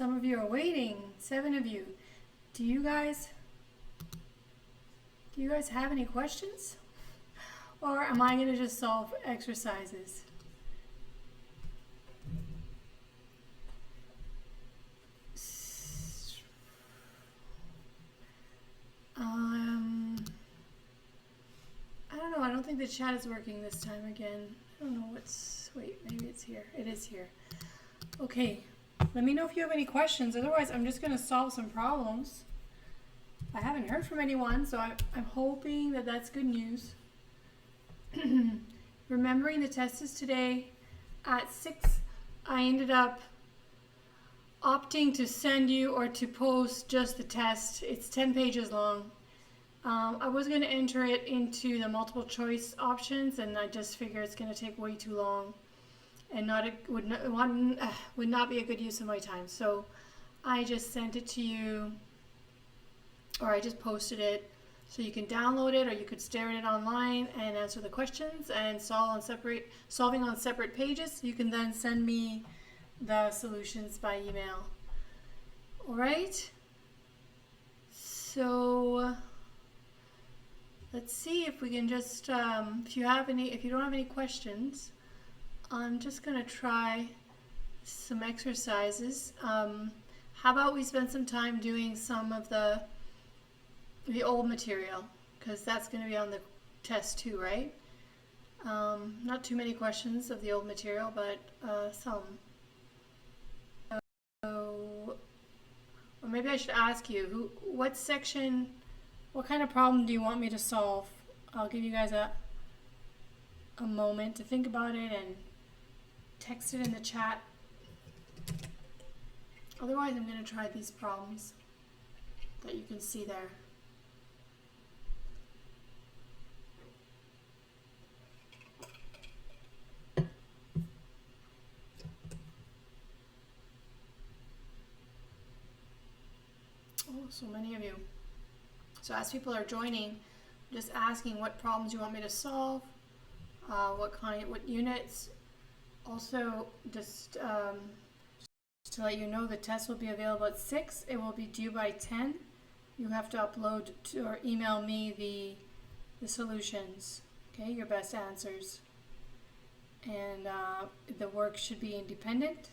Some of you are waiting. 7 of you. Do you guys have any questions? Or am I going to just solve exercises? I don't know. I don't think the chat is working this time again. I don't know what's... Wait, maybe it's here. It is here. Okay. Let me know if you have any questions. Otherwise, I'm just going to solve some problems. I haven't heard from anyone, so I'm hoping that that's good news. Remembering the test is today at 6. I ended up opting to send you or to post just the test. It's 10 pages long. I was going to enter it into the multiple choice options, and I just figured it's going to take way too long and would not be a good use of my time. So I just sent it to you, or I just posted it, so you can download it, or you could stare at it online and answer the questions and solving on separate pages. You can then send me the solutions by email. All right. So let's see if we can just, if you don't have any questions, I'm just gonna try some exercises. How about we spend some time doing some of the old material, because that's going to be on the test too, right? Not too many questions of the old material, but some. So, or maybe I should ask you, what kind of problem do you want me to solve? I'll give you guys a moment to think about it and text it in the chat. Otherwise, I'm going to try these problems that you can see there. Oh, so many of you. So as people are joining, I'm just asking what problems you want me to solve, what units. Also, just to let you know, the test will be available at 6. It will be due by 10. You have to upload or email me the solutions, okay, your best answers. And the work should be independent.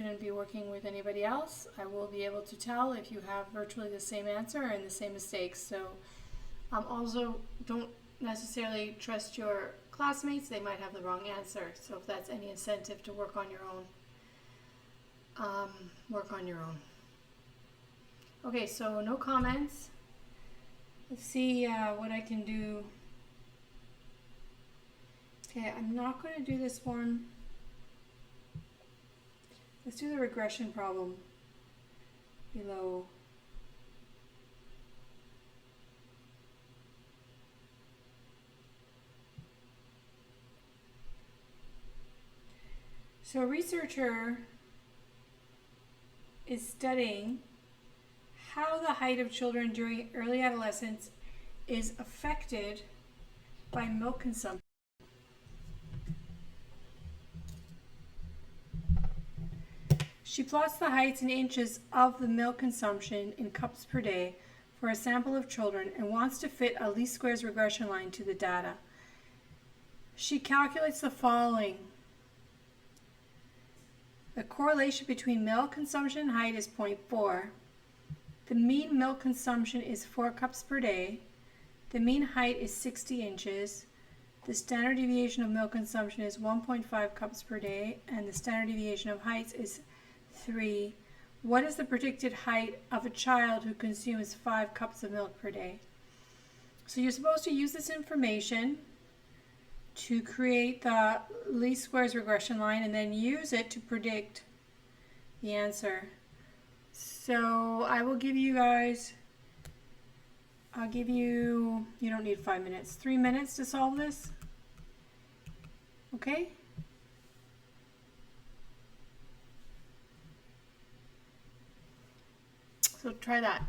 Shouldn't be working with anybody else. I will be able to tell if you have virtually the same answer and the same mistakes. So also don't necessarily trust your classmates. They might have the wrong answer. So if that's any incentive to work on your own, work on your own. Okay, so no comments. Let's see what I can do. Okay, I'm not going to do this one. Let's do the regression problem below. So a researcher is studying how the height of children during early adolescence is affected by milk consumption. She plots the heights in inches of the milk consumption in cups per day for a sample of children and wants to fit a least squares regression line to the data. She calculates the following. The correlation between milk consumption and height is 0.4. The mean milk consumption is 4 cups per day. The mean height is 60 inches. The standard deviation of milk consumption is 1.5 cups per day, and the standard deviation of heights is 3. What is the predicted height of a child who consumes 5 cups of milk per day? So you're supposed to use this information to create the least squares regression line and then use it to predict the answer. So I will give you guys, you don't need 5 minutes, 3 minutes to solve this. Okay? So try that.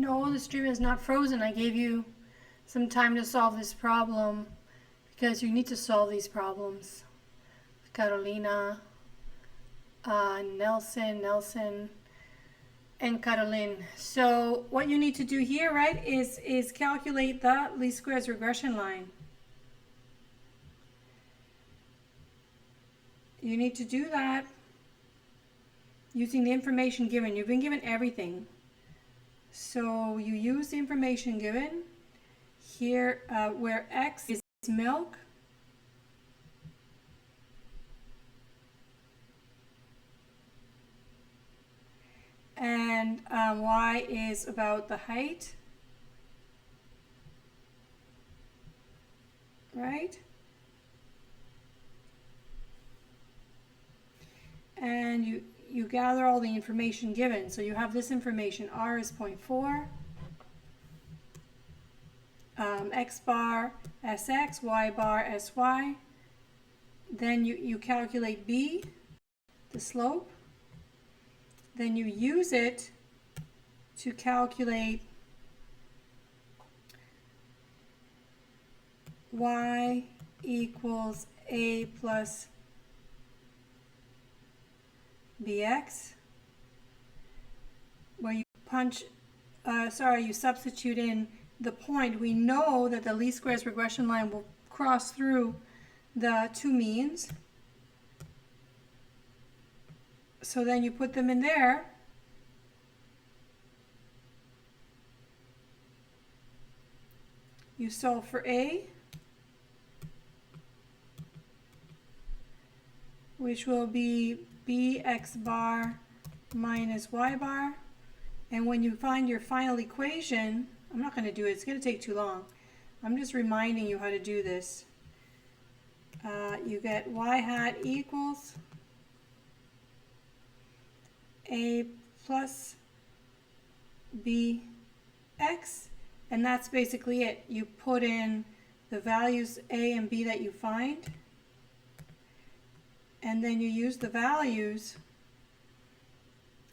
No, the stream is not frozen. I gave you some time to solve this problem because you need to solve these problems. Carolina, Nelson, and Caroline. So what you need to do here, right, is calculate the least squares regression line. You need to do that using the information given. You've been given everything. So you use the information given here where X is milk. And Y is about the height, right? And you gather all the information given. So you have this information. R is 0.4, X bar SX, Y bar SY. Then you calculate B, the slope. Then you use it to calculate Y equals A plus BX, where you you substitute in the point. We know that the least squares regression line will cross through the two means. So then you put them in there. You solve for A, which will be BX bar minus Y bar. And when you find your final equation, I'm not going to do it, it's going to take too long. I'm just reminding you how to do this. You get Y hat equals A plus BX, and that's basically it. You put in the values A and B that you find, and then you use the values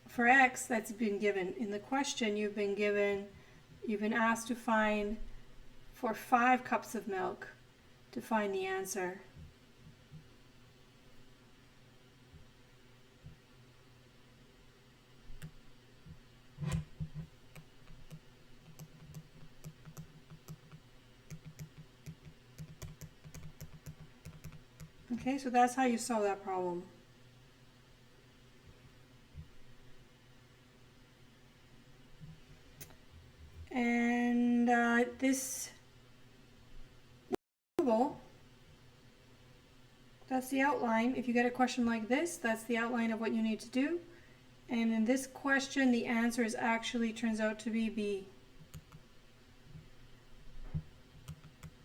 for X that's been given. In the question you've been asked to find for 5 cups of milk to find the answer. Okay, so that's how you solve that problem. And this that's the outline. If you get a question like this, that's the outline of what you need to do. And in this question, the answer is actually turns out to be B.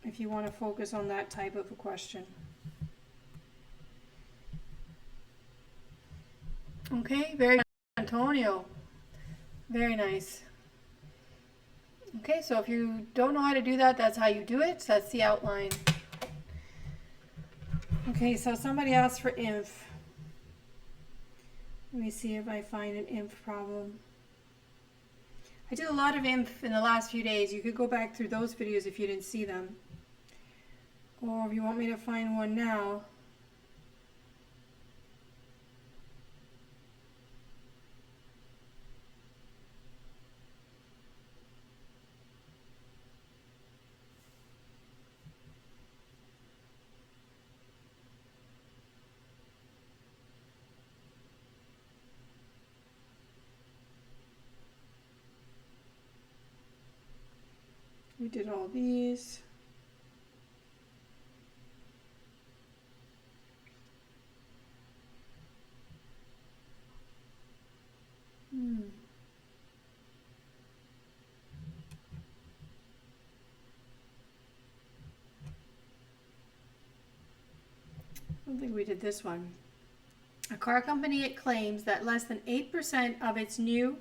If you want to focus on that type of a question. Okay, very good, Antonio. Very nice. Okay, so if you don't know how to do that, that's how you do it. That's the outline. Okay, so somebody asked for inf. Let me see if I find an inf problem. I did a lot of inf in the last few days. You could go back through those videos if you didn't see them. Or if you want me to find one now. We did all these. I don't think we did this one. A car company, it claims that less than 8% of its new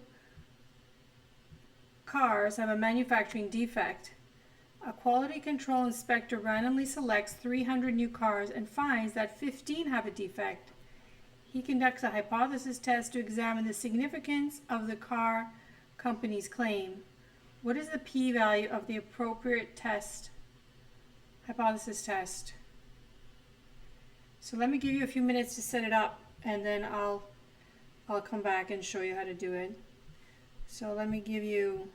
cars have a manufacturing defect. A quality control inspector randomly selects 300 new cars and finds that 15 have a defect. He conducts a hypothesis test to examine the significance of the car company's claim. What is the p-value of the appropriate test, hypothesis test? So let me give you a few minutes to set it up, and then I'll come back and show you how to do it. So let me give you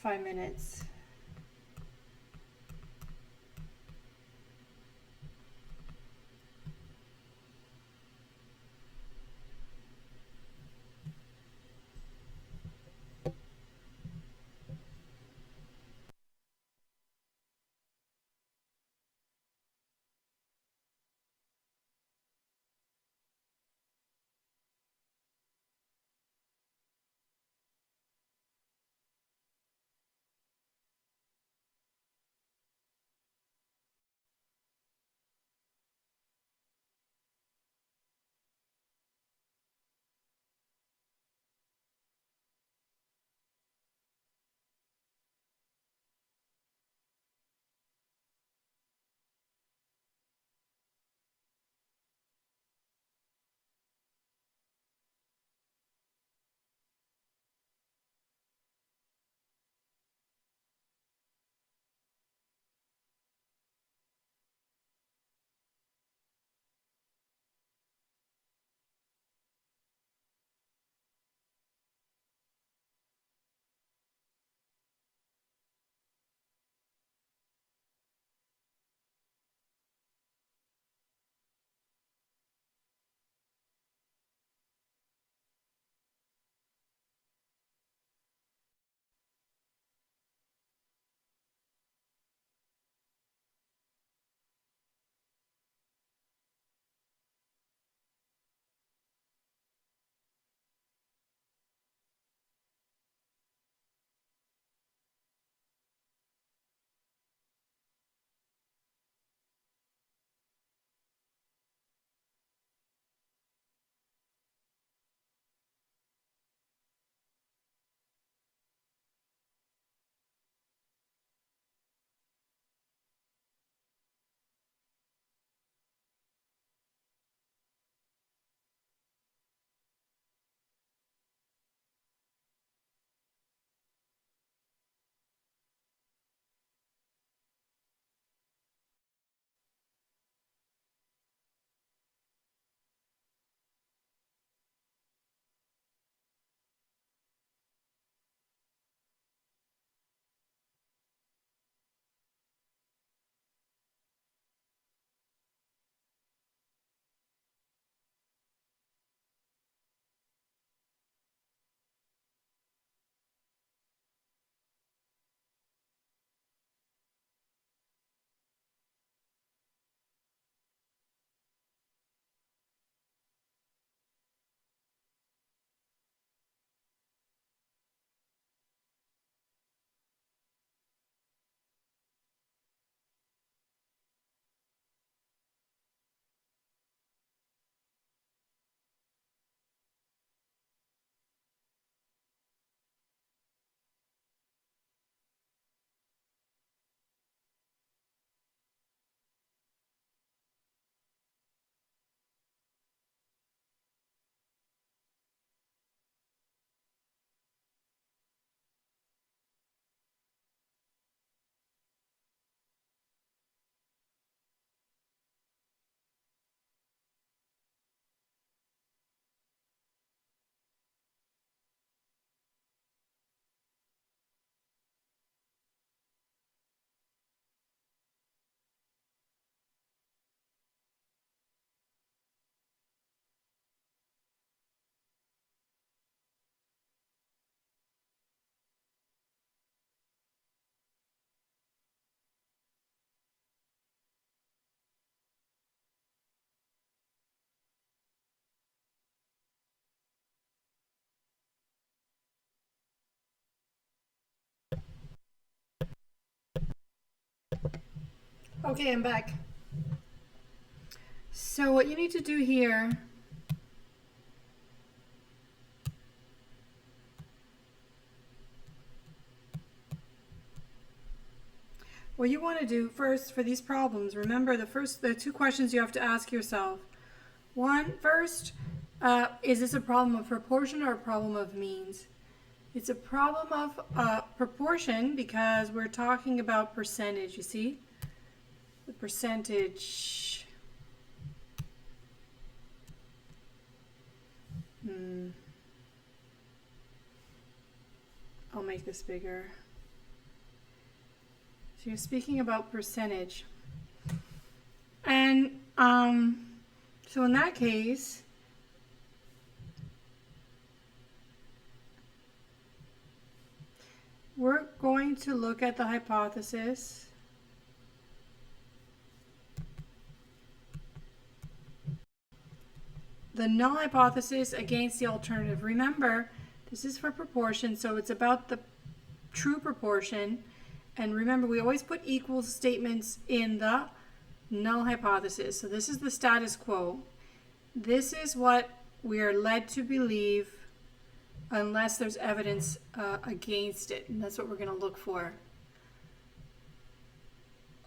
5 minutes. Okay, I'm back. So what you need to do here, what you want to do first for these problems, remember the two questions you have to ask yourself. First, is this a problem of proportion or a problem of means? It's a problem of proportion because we're talking about percentage, you see? The percentage. I'll make this bigger. So you're speaking about percentage. And so in that case, we're going to look at the hypothesis. The null hypothesis against the alternative. Remember, this is for proportion, so it's about the true proportion. And remember, we always put equal statements in the null hypothesis. So this is the status quo. This is what we are led to believe unless there's evidence against it. And that's what we're going to look for.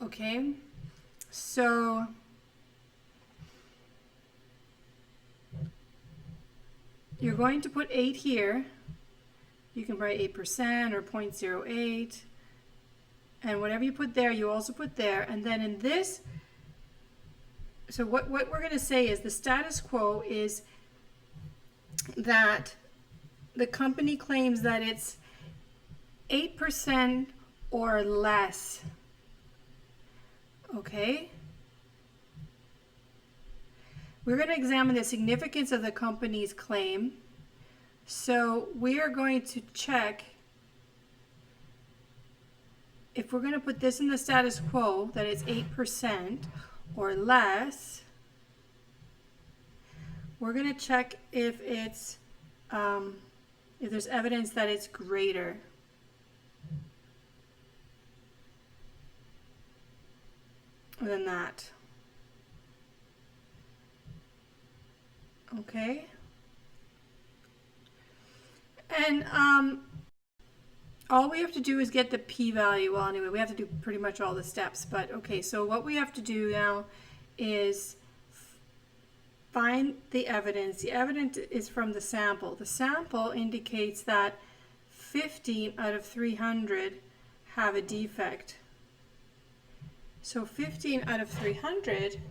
Okay? So you're going to put 8 here. You can write 8% or 0.08. And whatever you put there, you also put there. And then in this, so what we're going to say is the status quo is that the company claims that it's 8% or less. Okay? We're going to examine the significance of the company's claim. So we are going to check if we're going to put this in the status quo, that it's 8% or less. We're going to check if it's if there's evidence that it's greater. Than that. Okay. And all we have to do is get the p-value. Well, anyway, we have to do pretty much all the steps. But okay, so what we have to do now is find the evidence. The evidence is from the sample. The sample indicates that 15 out of 300 have a defect. So 15 out of 300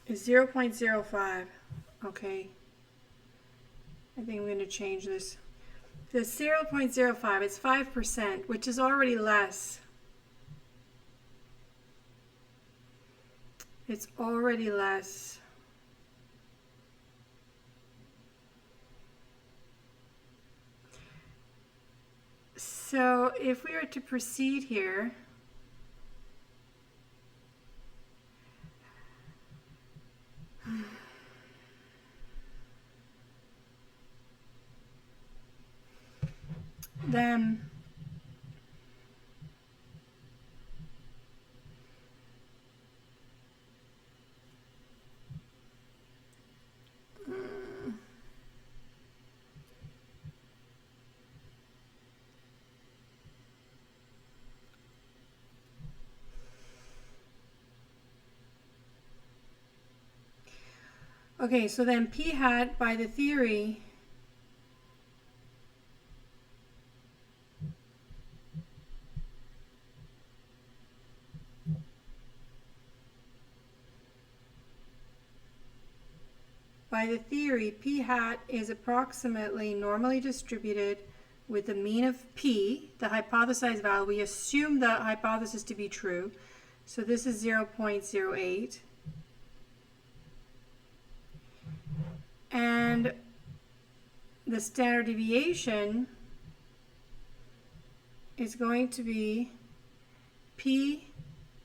is 0.05. Okay. I think I'm going to change this. The 0.05, it's 5%, which is already less. It's already less. So if we were to proceed here, then okay, so then p hat by the theory p hat is approximately normally distributed with the mean of p, the hypothesized value. We assume the hypothesis to be true. So this is 0.08. And the standard deviation is going to be p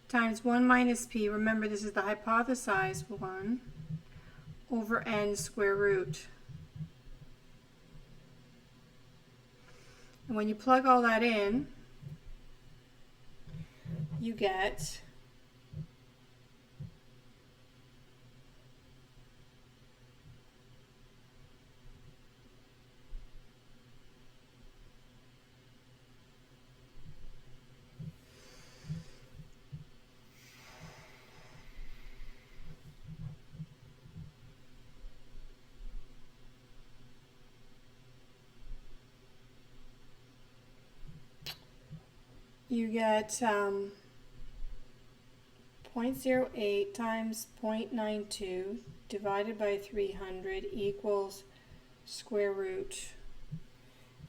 times 1 minus p. Remember, this is the hypothesized one over n square root. And when you plug all that in, you get you get 0.08 times 0.92 divided by 300 equals square root,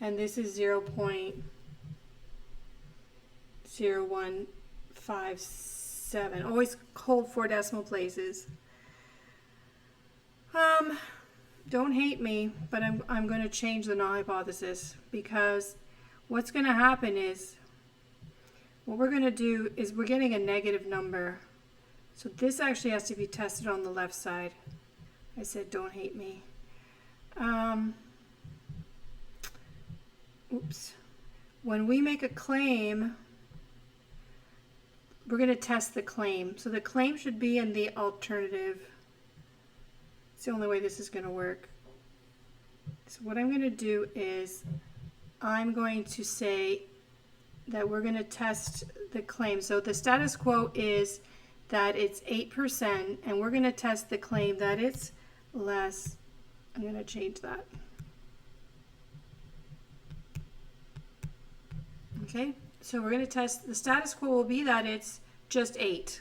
and this is 0.0157. Always hold 4 decimal places. Don't hate me, but I'm going to change the null hypothesis, because what's going to happen is, what we're going to do is we're getting a negative number. So this actually has to be tested on the left side. I said don't hate me. Oops. When we make a claim, we're going to test the claim. So the claim should be in the alternative. It's the only way this is going to work. So what I'm going to do is I'm going to say that we're going to test the claim. So the status quo is that it's 8%, and we're going to test the claim that it's less. I'm going to change that. Okay, so we're going to test, the status quo will be that it's just 8.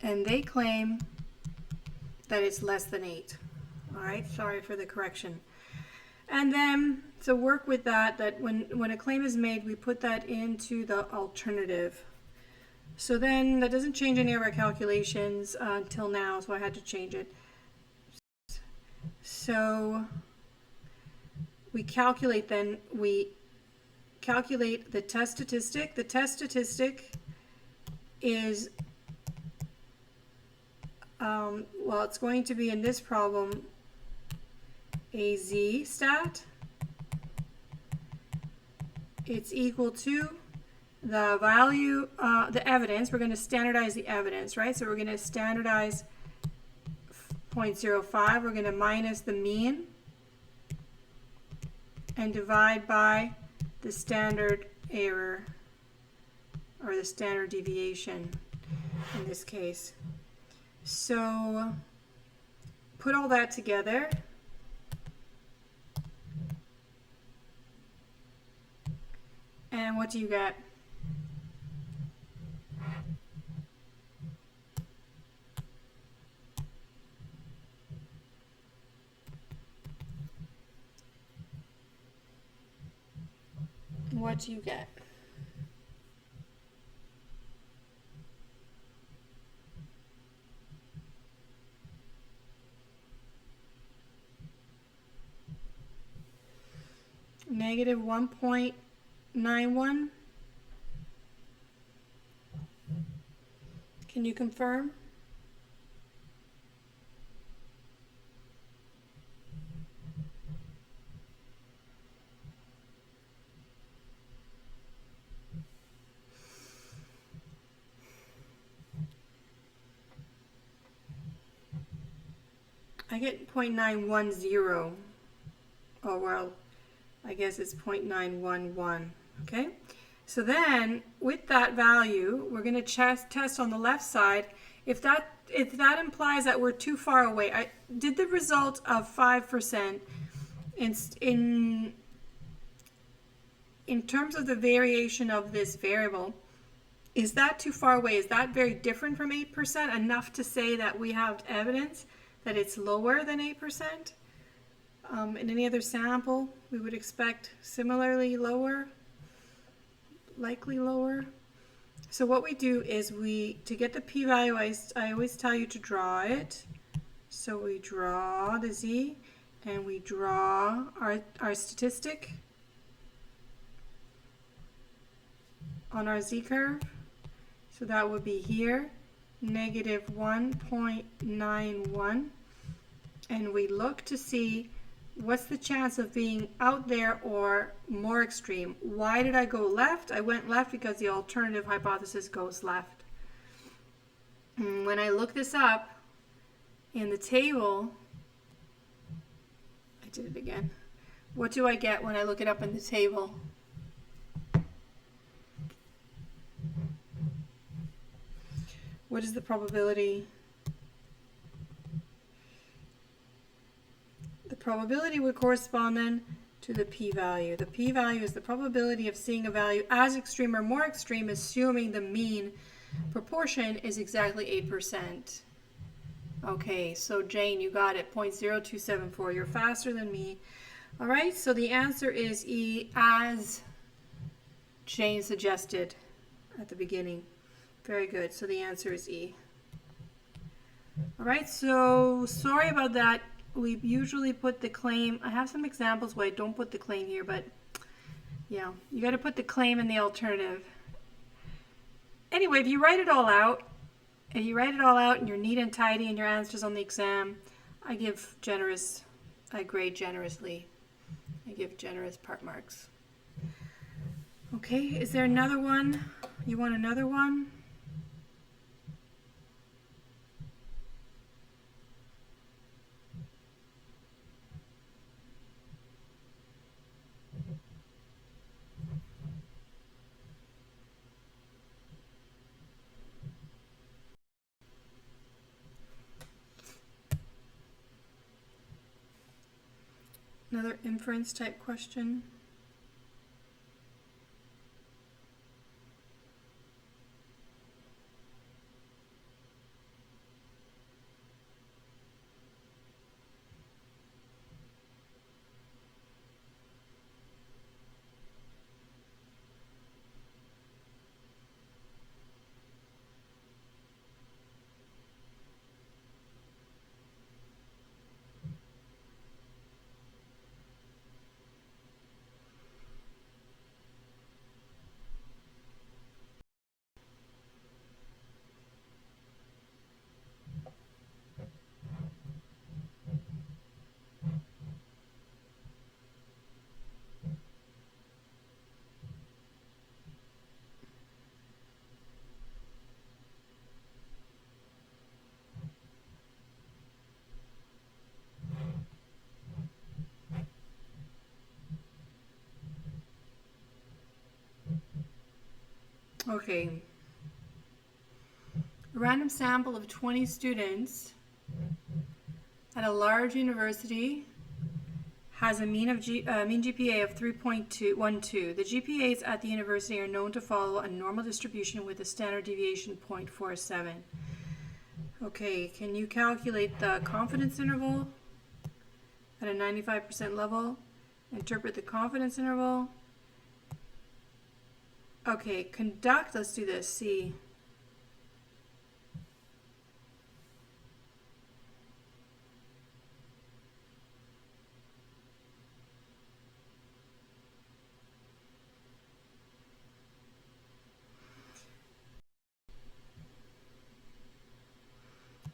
And they claim that it's less than 8. All right, sorry for the correction. And then, so work with that when a claim is made, we put that into the alternative. So then that doesn't change any of our calculations until now, so I had to change it. So we calculate the test statistic. The test statistic is, well, it's going to be in this problem a z stat. It's equal to the value, the evidence. We're going to standardize the evidence, right? So we're going to standardize 0.05. We're going to minus the mean and divide by the standard error, or the standard deviation in this case. So put all that together. And what do you get? What do you get? Negative 1.91. Can you confirm? I get 0.910. Oh, well, I guess it's 0.911. Okay? So then, with that value, we're going to test on the left side. If that implies that we're too far away, I did the result of 5% in terms of the variation of this variable. Is that too far away? Is that very different from 8%? Enough to say that we have evidence that it's lower than 8%? In any other sample, we would expect similarly lower, likely lower. So what we do is to get the p-value, I always tell you to draw it. So we draw the z, and we draw our statistic on our z-curve. So that would be here, negative 1.91. And we look to see what's the chance of being out there or more extreme. Why did I go left? I went left because the alternative hypothesis goes left. And when I look this up in the table, I did it again. What do I get when I look it up in the table? What is the probability probability would correspond then to the p-value. The p-value is the probability of seeing a value as extreme or more extreme, assuming the mean proportion is exactly 8%. Okay, so Jane, you got it, 0.0274. You're faster than me. All right, so the answer is E, as Jane suggested at the beginning. Very good. So the answer is E. All right, so sorry about that. We usually put the claim. I have some examples where I don't put the claim here, but yeah, you got to put the claim in the alternative. Anyway, if you write it all out, and you're neat and tidy in your answers on the exam, I grade generously. I give generous part marks. Okay, is there another one? You want another one? Another inference type question. Okay. A random sample of 20 students at a large university has a mean GPA of 3.12. The GPAs at the university are known to follow a normal distribution with a standard deviation 0.47. Okay, can you calculate the confidence interval at a 95% level? Interpret the confidence interval. Okay, conduct, let's do this, C.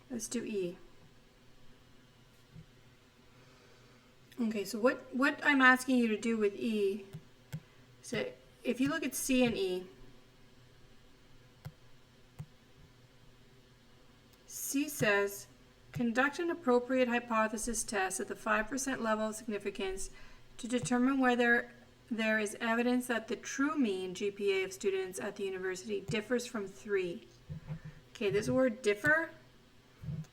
Let's do E. Okay, so what I'm asking you to do with E, so if you look at C and E, C says, conduct an appropriate hypothesis test at the 5% level of significance to determine whether there is evidence that the true mean GPA of students at the university differs from 3. Okay, this word differ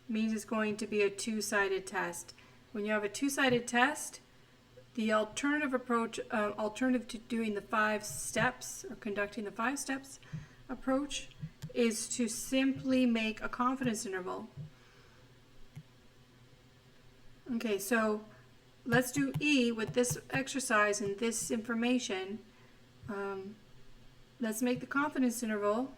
means it's going to be a two-sided test. When you have a two-sided test, the alternative approach, alternative to doing the 5 steps or conducting the 5 steps approach is to simply make a confidence interval. Okay, so let's do E with this exercise and this information. Let's make the confidence interval.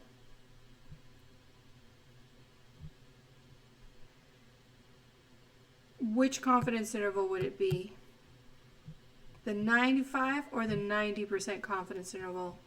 Which confidence interval would it be? The 95 or the 90% confidence interval?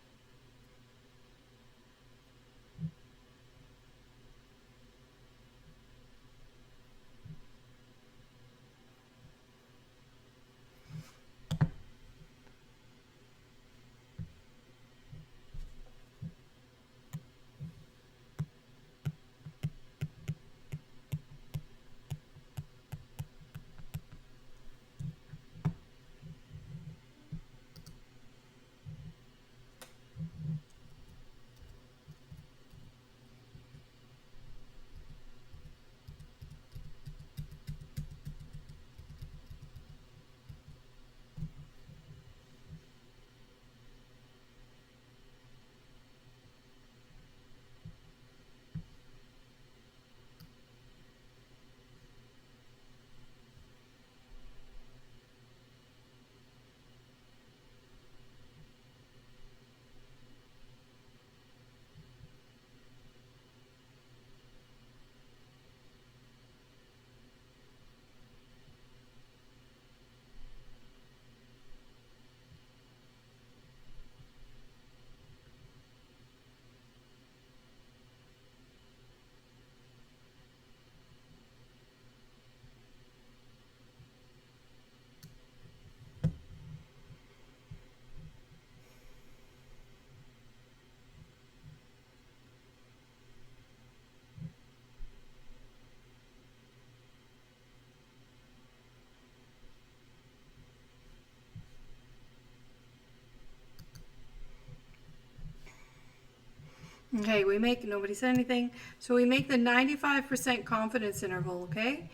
Okay, nobody said anything. So we make the 95% confidence interval, okay?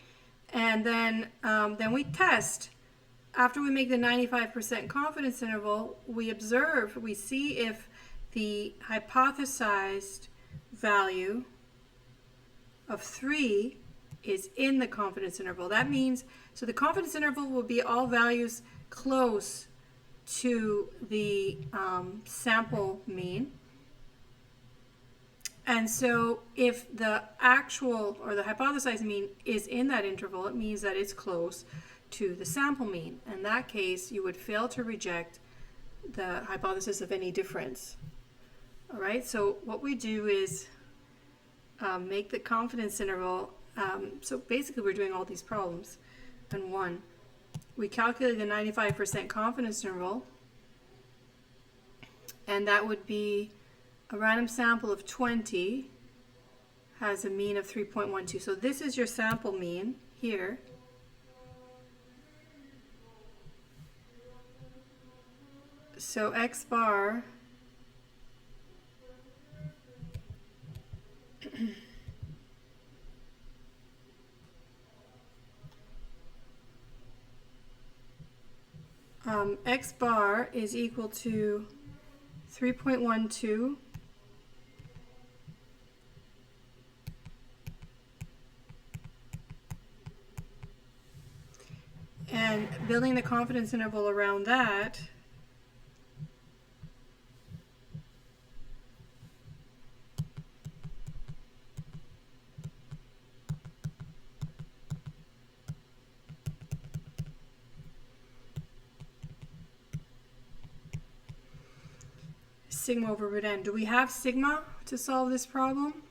And then we test. After we make the 95% confidence interval, we see if the hypothesized value of 3 is in the confidence interval. That means, so the confidence interval will be all values close to the sample mean. And so if the actual or the hypothesized mean is in that interval, it means that it's close to the sample mean. In that case, you would fail to reject the hypothesis of any difference. All right, so what we do is make the confidence interval. So basically we're doing all these problems in one. We calculate the 95% confidence interval, and that would be a random sample of 20 has a mean of 3.12. So this is your sample mean here. So X bar X bar is equal to 3.12 and building the confidence interval around that sigma over root n. Do we have sigma to solve this problem?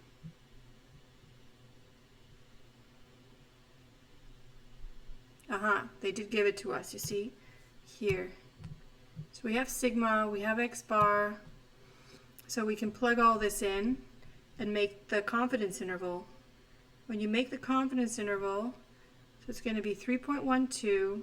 They did give it to us, you see, here. So we have sigma, we have X bar, so we can plug all this in and make the confidence interval. When you make the confidence interval, so it's going to be 3.12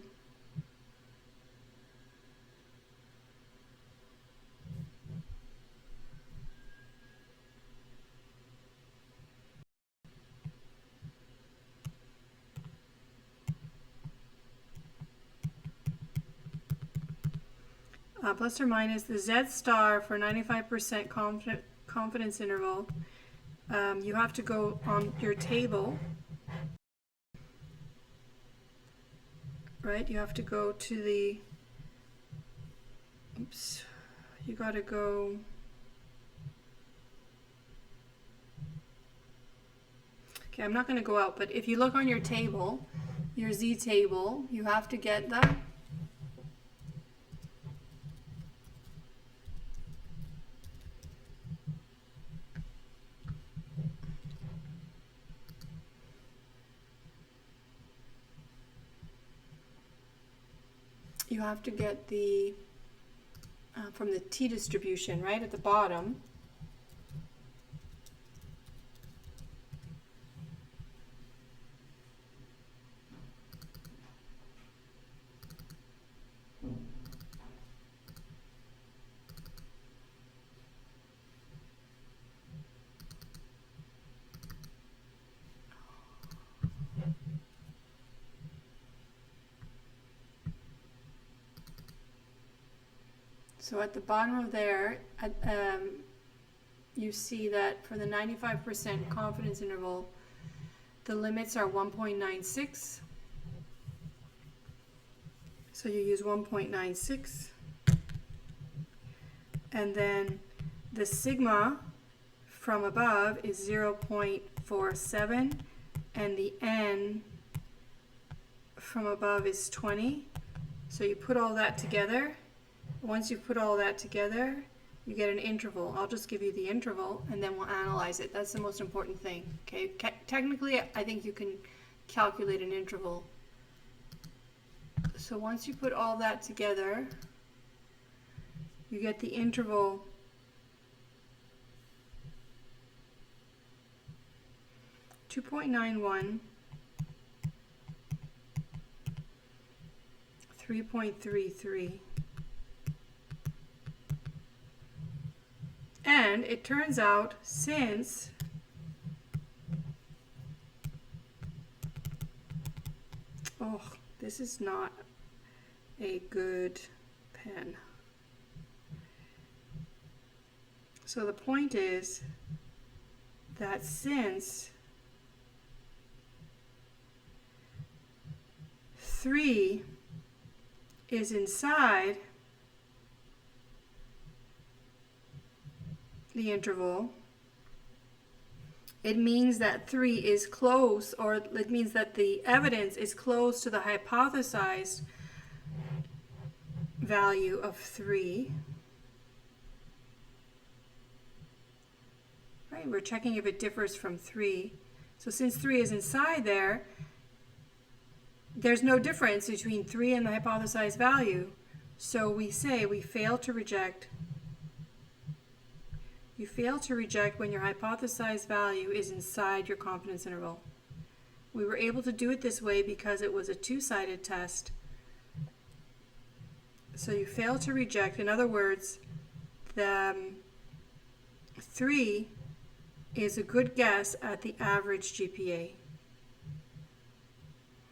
plus or minus the Z star for 95% confidence interval. You have to go on your table, right? You have to go to the, you got to go, okay, I'm not going to go out, but if you look on your table, your Z table, you have to get that. You have to get the, from the t distribution, right, at the bottom. So at the bottom of there, you see that for the 95% confidence interval, the limits are 1.96. So you use 1.96. And then the sigma from above is 0.47, and the n from above is 20. So you put all that together. Once you put all that together, you get an interval. I'll just give you the interval and then we'll analyze it. That's the most important thing. Okay? Technically, I think you can calculate an interval. So once you put all that together, you get the interval 2.91, 3.33. And And it turns out, since this is not a good pen. So the point is that since 3 is inside the interval, it means that 3 is close, or it means that the evidence is close to the hypothesized value of 3. Right, we're checking if it differs from 3. So since 3 is inside there, there's no difference between 3 and the hypothesized value. So we say we fail to reject. You fail to reject when your hypothesized value is inside your confidence interval. We were able to do it this way because it was a two-sided test. So you fail to reject. In other words, the 3 is a good guess at the average GPA.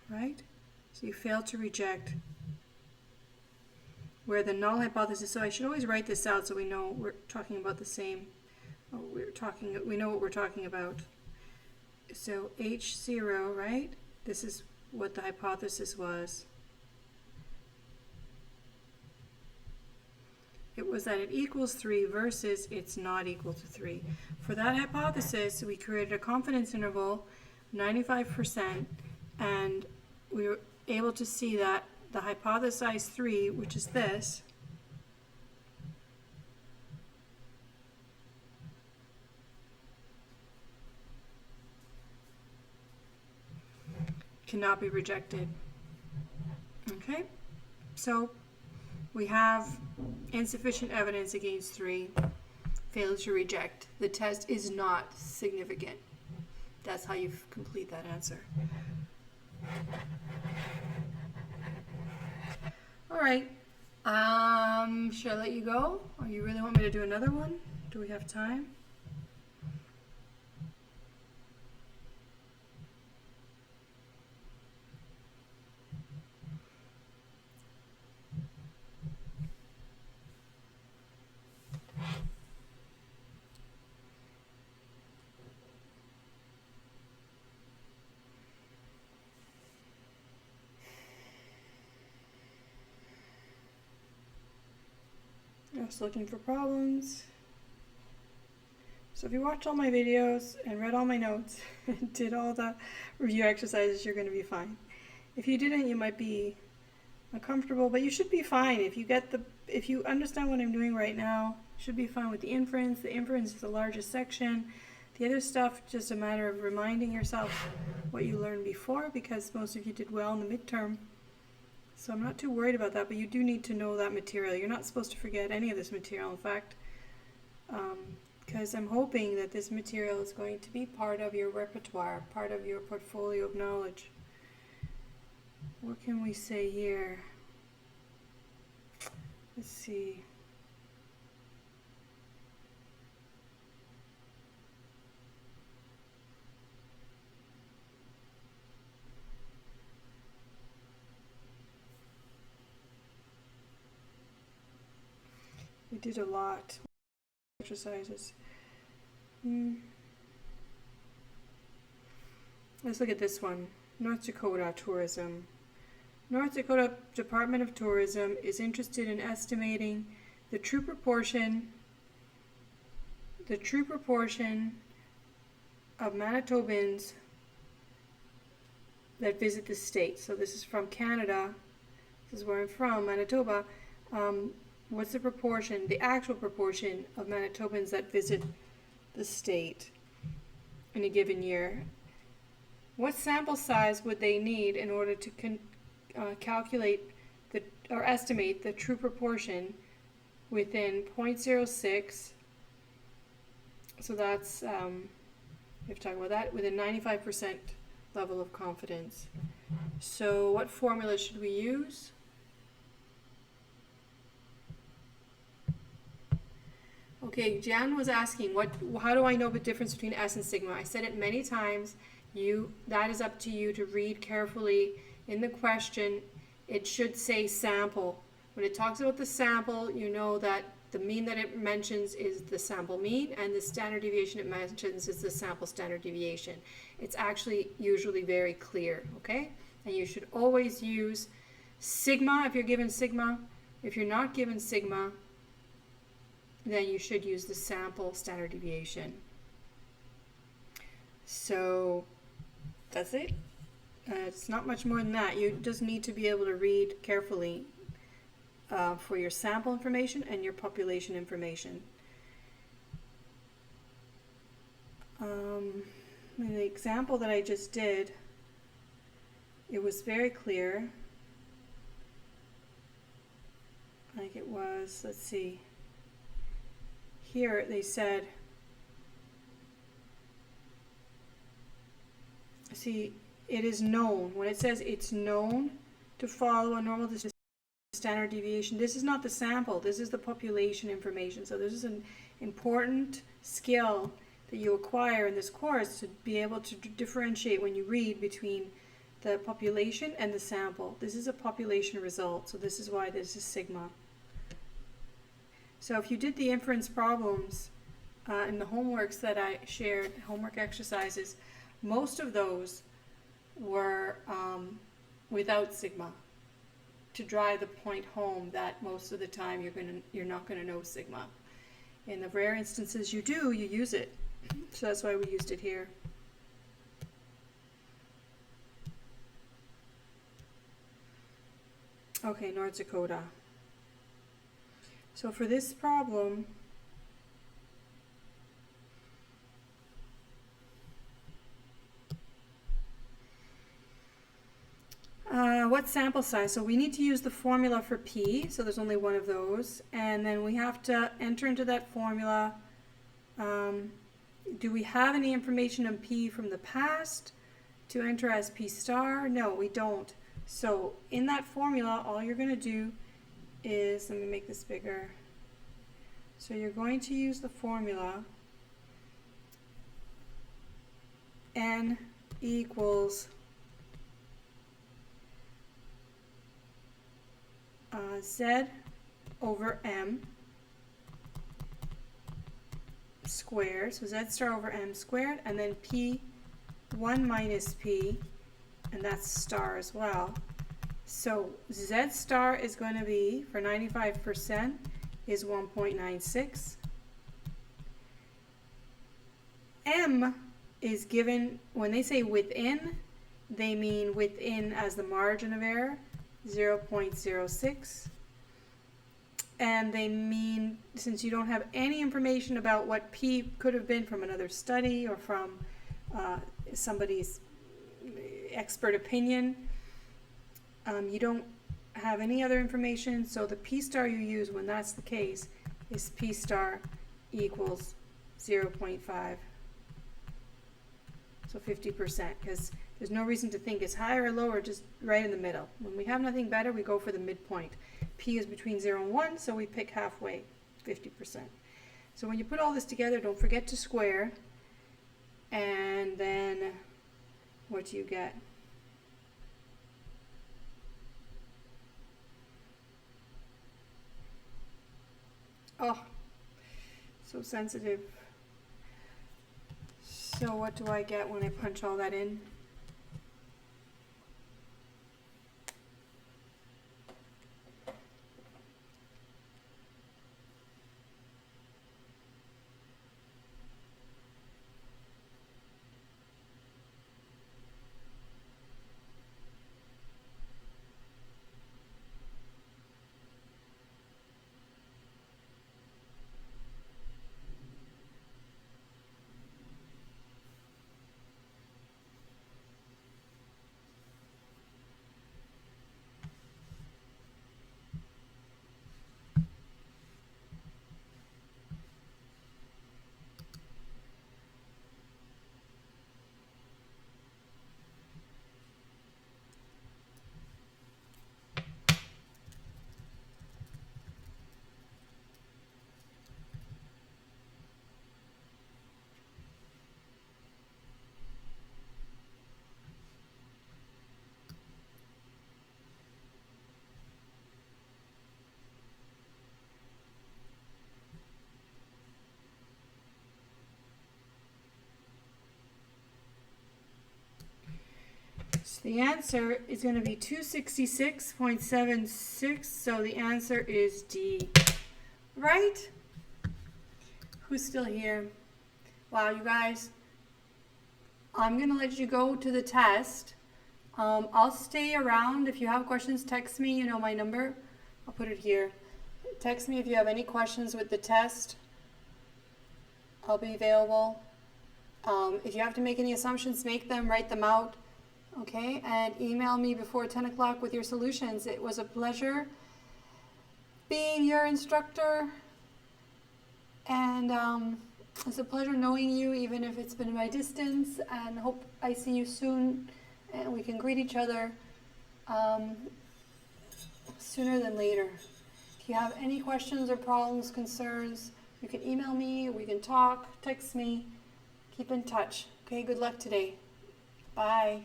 Right? So you fail to reject where the null hypothesis, so I should always write this out so we know we're talking about the same, we know what we're talking about. So H0, right? This is what the hypothesis was. It was that it equals 3 versus it's not equal to 3. For that hypothesis, we created a confidence interval, 95%, and we were able to see that the hypothesized 3, which is this, cannot be rejected. Okay? So we have insufficient evidence against 3, fails to reject. The test is not significant. That's how you complete that answer. All right. Should I let you go? Or you really want me to do another one? Do we have time? Just looking for problems. So if you watched all my videos and read all my notes and did all the review exercises, you're going to be fine. If you didn't, you might be uncomfortable, but you should be fine. If you understand what I'm doing right now, you should be fine with the inference. The inference is the largest section. The other stuff, just a matter of reminding yourself what you learned before, because most of you did well in the midterm. So I'm not too worried about that, but you do need to know that material. You're not supposed to forget any of this material, in fact, because I'm hoping that this material is going to be part of your repertoire, part of your portfolio of knowledge. What can we say here? Let's see. We did a lot of exercises. Let's look at this one. North Dakota tourism. North Dakota Department of Tourism is interested in estimating the true proportion of Manitobans that visit the state. So this is from Canada. This is where I'm from, Manitoba. What's the proportion, the actual proportion of Manitobans that visit the state in a given year? What sample size would they need in order to calculate or estimate the true proportion within 0.06? So that's, we have to talk about that, with a 95% level of confidence. So what formula should we use? Okay, Jan was asking, how do I know the difference between S and sigma? I said it many times. That is up to you to read carefully. In the question, it should say sample. When it talks about the sample, you know that the mean that it mentions is the sample mean, and the standard deviation it mentions is the sample standard deviation. It's actually usually very clear, okay? And you should always use sigma if you're given sigma. If you're not given sigma, then you should use the sample standard deviation. So that's it. It's not much more than that. You just need to be able to read carefully for your sample information and your population information. In the example that I just did, it was very clear. Like it was, let's see. Here they said, see, it is known. When it says it's known to follow a normal standard deviation, this is not the sample, this is the population information. So this is an important skill that you acquire in this course, to be able to differentiate when you read between the population and the sample. This is a population result, so this is why this is sigma. So if you did the inference problems in the homeworks that I shared, homework exercises, most of those were without sigma, to drive the point home that most of the time you're not going to know sigma. In the rare instances you do, you use it. So that's why we used it here. Okay, North Dakota. So for this problem, what sample size? So we need to use the formula for P, so there's only one of those, and then we have to enter into that formula. Do we have any information on P from the past to enter as P star? No, we don't. So in that formula, all you're going to do is, let me make this bigger. So you're going to use the formula N equals Z over M squared, so Z star over M squared, and then P 1 minus P, and that's star as well. So Z star is going to be, for 95%, is 1.96. M is given, when they say within, they mean within as the margin of error, 0.06. And they mean, since you don't have any information about what P could have been from another study or from somebody's expert opinion, you don't have any other information, so the P star you use when that's the case is P star equals 0.5. So 50%, because there's no reason to think it's higher or lower, just right in the middle. When we have nothing better, we go for the midpoint. P is between 0 and 1, so we pick halfway, 50%. So when you put all this together, don't forget to square, and then what do you get? Oh, so sensitive. So what do I get when I punch all that in? So the answer is going to be 266.76. So the answer is D. Right? Who's still here? Wow, you guys. I'm going to let you go to the test. I'll stay around. If you have questions, text me. You know my number. I'll put it here. Text me if you have any questions with the test. I'll be available. If you have to make any assumptions, make them, write them out. Okay, and email me before 10 o'clock with your solutions. It was a pleasure being your instructor, and it's a pleasure knowing you, even if it's been by distance, and hope I see you soon and we can greet each other sooner than later. If you have any questions or problems, concerns, you can email me, we can talk, text me, keep in touch. Okay, good luck today. Bye.